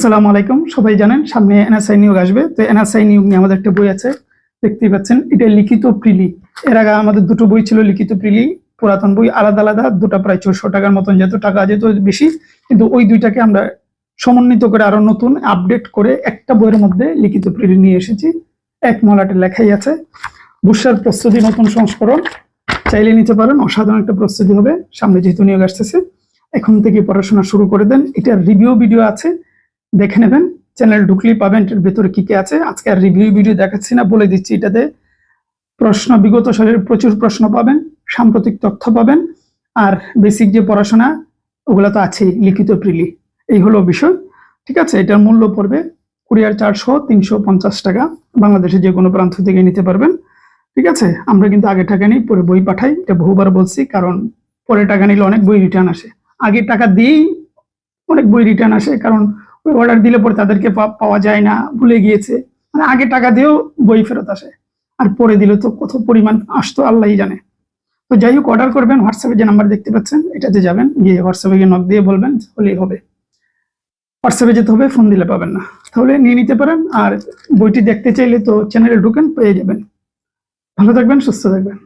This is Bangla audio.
আসসালামু আলাইকুম। সবাই জানেন সামনে এনএসআই নিয়োগ আসবে। তো এনএসআই নিয়োগ নিয়ে আমাদের একটা বই আছে, দেখতেই পাচ্ছেন। এটা লিখিত প্রিলি। এর আগে আমাদের দুটো বই ছিল, লিখিত প্রিলি, পুরাতন বই আলাদা আলাদা, দুটো প্রায় 400 টাকার মতন, যেহেতু টাকা যেহেতু বেশি, কিন্তু ওই দুইটাকে আমরা সমন্বিত করে আরো নতুন আপডেট করে একটা বইয়ের মধ্যে লিখিত প্রিলি নিয়ে এসেছি। এক মলাটে লেখাই আছে বুসার প্রস্তুতি নতুন সংস্করণ, চাইলে নিতে পারেন। অসাধারণ একটা প্রস্তুতি হবে, সামনে যেহেতু নিয়োগ আসতেছে। এখন থেকে পড়াশোনা শুরু করে দেন। এটার রিভিউ ভিডিও আছে, দেখে নেবেন। চ্যানেল ঢুকলেই পাবেন এর ভেতরে কি কি আছে। আজকে আর রিভিউ ভিডিও দেখাচ্ছি না, বলে দিচ্ছি। এটাতে প্রশ্ন, বিগত সালের প্রচুর প্রশ্ন পাবেন, সাম্প্রতিক তথ্য পাবেন, আর বেসিক যে পড়াশোনা ওগুলো তো আছেই। লিখিত প্রিলি এই হলো বিষয়, ঠিক আছে। এটার মূল্য পড়বে কুরিয়ার চার্জ সহ 350 টাকা। বাংলাদেশে যে কোনো প্রান্ত থেকে নিতে পারবেন, ঠিক আছে। আমরা কিন্তু আগে টাকা নিই, পরে বই পাঠাই, এটা বহুবার বলছি। কারণ পরে টাকা নিলে অনেক বই রিটার্ন আসে, আগে টাকা দিয়েই অনেক বই রিটার্ন আসে। কারণ ওই অর্ডার দিলে পরে তাদেরকে পাওয়া যায় না, ভুলে গিয়েছে, মানে আগে টাকা দিয়েও বই ফেরত আসে, আর পরে দিলে তো কত পরিমাণ আসতো আল্লাহই জানে। তো যাই হোক, অর্ডার করবেন। হোয়াটসঅ্যাপে যে নাম্বার দেখতে পাচ্ছেন এটাতে যাবেন, গিয়ে হোয়াটসঅ্যাপে গিয়ে নক দিয়ে বলবেন, হলেই হবে। হোয়াটসঅ্যাপে যেতে হবে, ফোন দিলে পাবেন না। তাহলে নিয়ে নিতে পারেন। আর বইটি দেখতে চাইলে তো চ্যানেলে ঢুকেন, পেয়ে যাবেন। ভালো থাকবেন, সুস্থ থাকবেন।